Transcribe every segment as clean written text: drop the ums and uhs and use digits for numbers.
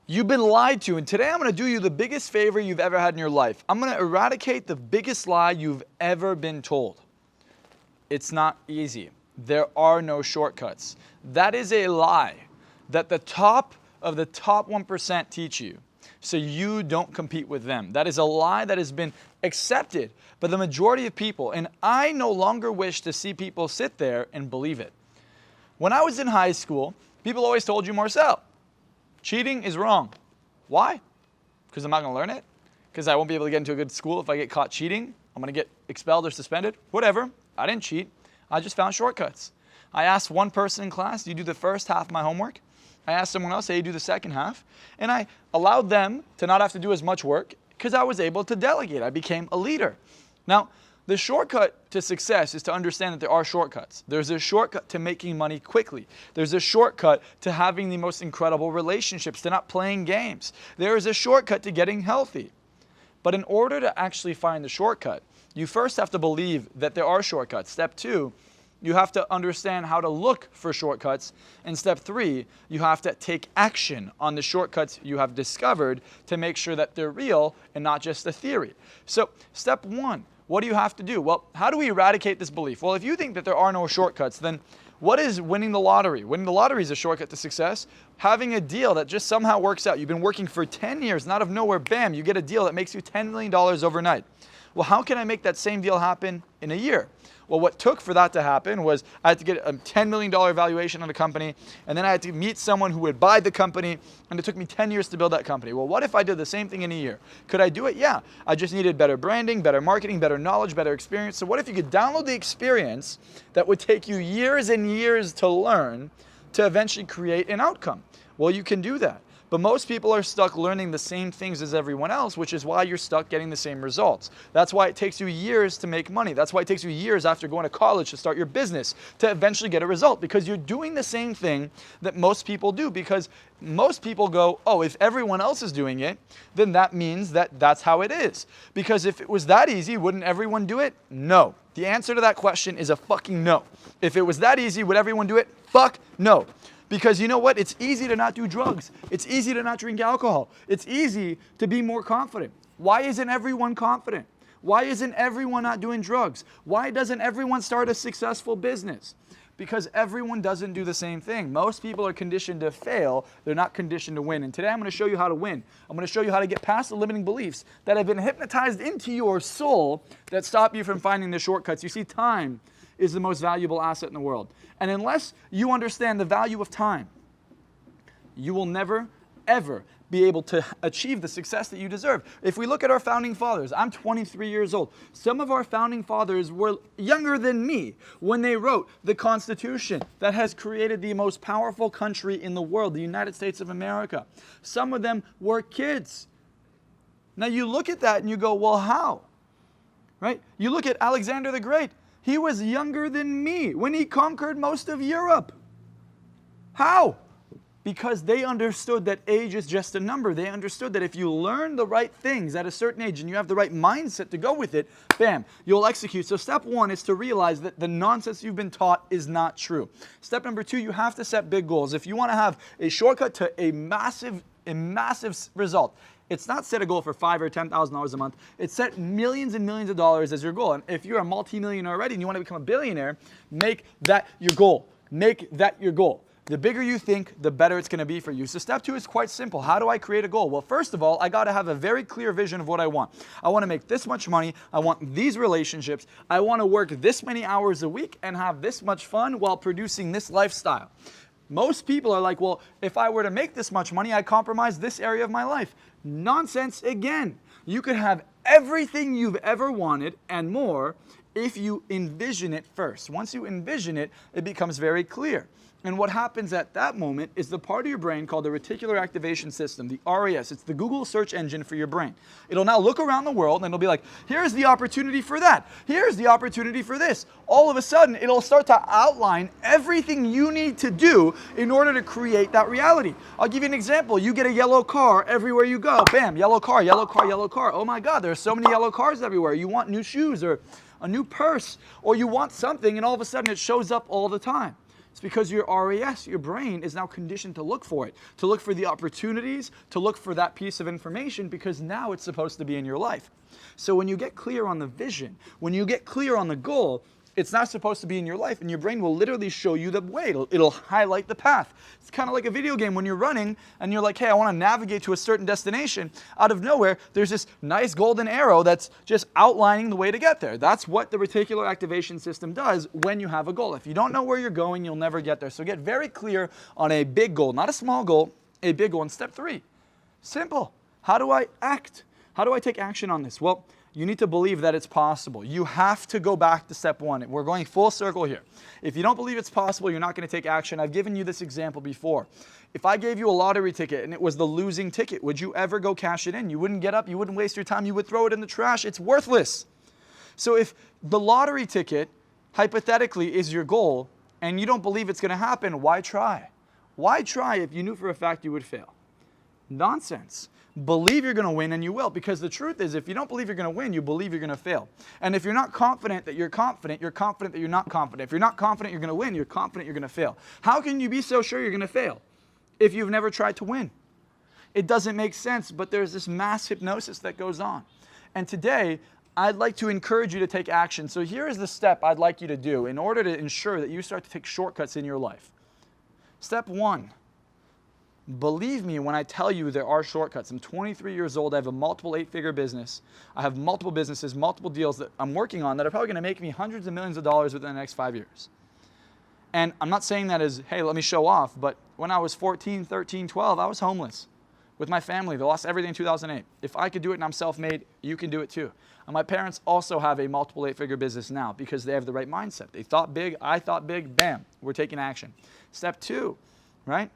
You've been lied to, and today I'm going to do you the biggest favor you've ever had in your life. I'm going to eradicate the biggest lie you've ever been told. It's not easy. There are no shortcuts. That is a lie that the top of the top 1% teach you, so you don't compete with them. That is a lie that has been accepted by the majority of people, and I no longer wish to see people sit there and believe it. When I was in high school, people always told you, Marczell, cheating is wrong. Why? Because I'm not going to learn it? Because I won't be able to get into a good school if I get caught cheating? I'm going to get expelled or suspended? Whatever. I didn't cheat. I just found shortcuts. I asked one person in class, do you do the first half of my homework? I asked someone else, hey, you do the second half? And I allowed them to not have to do as much work because I was able to delegate. I became a leader. Now, the shortcut to success is to understand that there are shortcuts. There's a shortcut to making money quickly. There's a shortcut to having the most incredible relationships, to not playing games. There is a shortcut to getting healthy. But in order to actually find the shortcut, you first have to believe that there are shortcuts. Step 2, you have to understand how to look for shortcuts. And step 3, you have to take action on the shortcuts you have discovered to make sure that they're real and not just a theory. So step 1, what do you have to do? Well, how do we eradicate this belief? Well, if you think that there are no shortcuts, then what is winning the lottery? Winning the lottery is a shortcut to success. Having a deal that just somehow works out. You've been working for 10 years, and out of nowhere, bam, you get a deal that makes you $10 million overnight. Well, how can I make that same deal happen in a year? Well, what took for that to happen was I had to get a $10 million valuation on a company, and then I had to meet someone who would buy the company, and it took me 10 years to build that company. Well, what if I did the same thing in a year? Could I do it? Yeah. I just needed better branding, better marketing, better knowledge, better experience. So what if you could download the experience that would take you years and years to learn to eventually create an outcome? Well, you can do that. But most people are stuck learning the same things as everyone else, which is why you're stuck getting the same results. That's why it takes you years to make money. That's why it takes you years after going to college to start your business to eventually get a result, because you're doing the same thing that most people do. Because most people go, oh, if everyone else is doing it, then that means that that's how it is. Because if it was that easy, wouldn't everyone do it? No. The answer to that question is a fucking no. If it was that easy, would everyone do it? Fuck no. Because you know what? It's easy to not do drugs. It's easy to not drink alcohol. It's easy to be more confident. Why isn't everyone confident? Why isn't everyone not doing drugs? Why doesn't everyone start a successful business? Because everyone doesn't do the same thing. Most people are conditioned to fail. They're not conditioned to win. And today I'm going to show you how to win. I'm going to show you how to get past the limiting beliefs that have been hypnotized into your soul that stop you from finding the shortcuts. You see, time is the most valuable asset in the world. And unless you understand the value of time, you will never, ever be able to achieve the success that you deserve. If we look at our founding fathers, I'm 23 years old. Some of our founding fathers were younger than me when they wrote the Constitution that has created the most powerful country in the world, the United States of America. Some of them were kids. Now you look at that and you go, well, how? Right? You look at Alexander the Great. He was younger than me when he conquered most of Europe. How? Because they understood that age is just a number. They understood that if you learn the right things at a certain age and you have the right mindset to go with it, bam, you'll execute. So step 1 is to realize that the nonsense you've been taught is not true. Step number 2, you have to set big goals. If you want to have a shortcut to a massive result, it's not set a goal for $5,000 or $10,000 a month. It's set millions and millions of dollars as your goal. And if you're a multimillionaire already and you want to become a billionaire, make that your goal. Make that your goal. The bigger you think, the better it's going to be for you. So step 2 is quite simple. How do I create a goal? Well, first of all, I got to have a very clear vision of what I want. I want to make this much money. I want these relationships. I want to work this many hours a week and have this much fun while producing this lifestyle. Most people are like, well, if I were to make this much money, I'd compromise this area of my life. Nonsense again. You could have everything you've ever wanted and more if you envision it first. Once you envision it, it becomes very clear. And what happens at that moment is the part of your brain called the Reticular Activation System, the RAS. It's the Google search engine for your brain. It'll now look around the world and it'll be like, here's the opportunity for that. Here's the opportunity for this. All of a sudden, it'll start to outline everything you need to do in order to create that reality. I'll give you an example. You get a yellow car everywhere you go. Bam, yellow car, yellow car, yellow car. Oh my God, there's so many yellow cars everywhere. You want new shoes or a new purse, or you want something and all of a sudden it shows up all the time. It's because your RAS, your brain, is now conditioned to look for it, to look for the opportunities, to look for that piece of information, because now it's supposed to be in your life. So when you get clear on the vision, when you get clear on the goal, it's not supposed to be in your life, and your brain will literally show you the way. It'll highlight the path. It's kind of like a video game when you're running and you're like, hey, I want to navigate to a certain destination. Out of nowhere, there's this nice golden arrow that's just outlining the way to get there. That's what the reticular activation system does when you have a goal. If you don't know where you're going, you'll never get there. So get very clear on a big goal, not a small goal, a big goal. And step 3, simple. How do I act? How do I take action on this? Well, you need to believe that it's possible. You have to go back to step 1. We're going full circle here. If you don't believe it's possible, you're not going to take action. I've given you this example before. If I gave you a lottery ticket and it was the losing ticket, would you ever go cash it in? You wouldn't get up. You wouldn't waste your time. You would throw it in the trash. It's worthless. So if the lottery ticket, hypothetically, is your goal and you don't believe it's going to happen, why try? Why try if you knew for a fact you would fail? Nonsense. Believe you're going to win and you will, because the truth is, if you don't believe you're going to win, you believe you're going to fail. And if you're not confident that you're confident that you're not confident. If you're not confident you're going to win, you're confident you're going to fail. How can you be so sure you're going to fail if you've never tried to win? It doesn't make sense, but there's this mass hypnosis that goes on. And today, I'd like to encourage you to take action. So here is the step I'd like you to do in order to ensure that you start to take shortcuts in your life. Step 1. Believe me when I tell you there are shortcuts. I'm 23 years old. I have a multiple 8-figure business. I have multiple businesses, multiple deals that I'm working on that are probably going to make me hundreds of millions of dollars within the next 5 years. And I'm not saying that as, hey, let me show off, but when I was 14, 13, 12, I was homeless with my family. They lost everything in 2008. If I could do it and I'm self-made, you can do it too. And my parents also have a multiple 8-figure business now because they have the right mindset. They thought big, I thought big, bam, we're taking action. Step 2, right?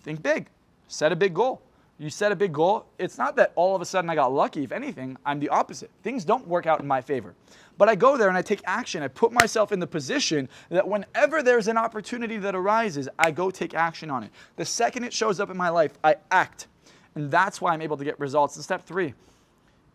Think big. Set a big goal. You set a big goal. It's not that all of a sudden I got lucky. If anything, I'm the opposite. Things don't work out in my favor. But I go there and I take action. I put myself in the position that whenever there's an opportunity that arises, I go take action on it. The second it shows up in my life, I act. And that's why I'm able to get results. And step 3,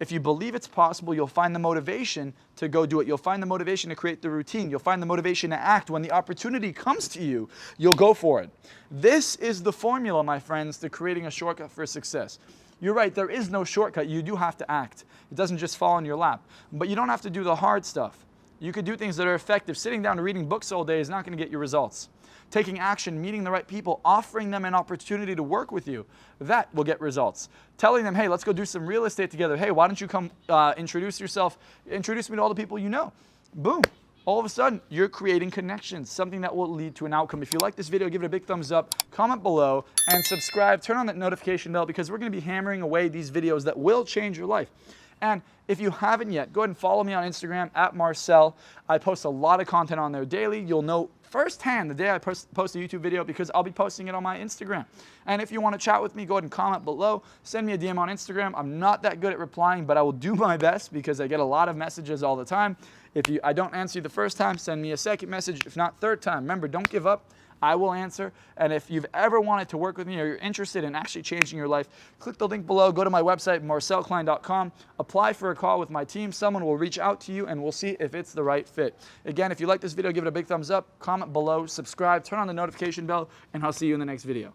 if you believe it's possible, you'll find the motivation to go do it. You'll find the motivation to create the routine. You'll find the motivation to act. When the opportunity comes to you, you'll go for it. This is the formula, my friends, to creating a shortcut for success. You're right, there is no shortcut. You do have to act. It doesn't just fall in your lap. But you don't have to do the hard stuff. You could do things that are effective. Sitting down and reading books all day is not going to get you results. Taking action, meeting the right people, offering them an opportunity to work with you, that will get results. Telling them, hey, let's go do some real estate together. Hey, why don't you come introduce yourself, introduce me to all the people you know. Boom. All of a sudden, you're creating connections, something that will lead to an outcome. If you like this video, give it a big thumbs up, comment below, and subscribe. Turn on that notification bell because we're going to be hammering away these videos that will change your life. And if you haven't yet, go ahead and follow me on Instagram at Marczell. I post a lot of content on there daily. You'll know firsthand the day I post a YouTube video because I'll be posting it on my Instagram. And if you want to chat with me, go ahead and comment below. Send me a DM on Instagram. I'm not that good at replying, but I will do my best because I get a lot of messages all the time. If I don't answer you the first time, send me a second message. If not, third time. Remember, don't give up. I will answer. And if you've ever wanted to work with me or you're interested in actually changing your life, click the link below. Go to my website, marczellklein.com. Apply for a call with my team. Someone will reach out to you and we'll see if it's the right fit. Again, if you like this video, give it a big thumbs up, comment below, subscribe, turn on the notification bell, and I'll see you in the next video.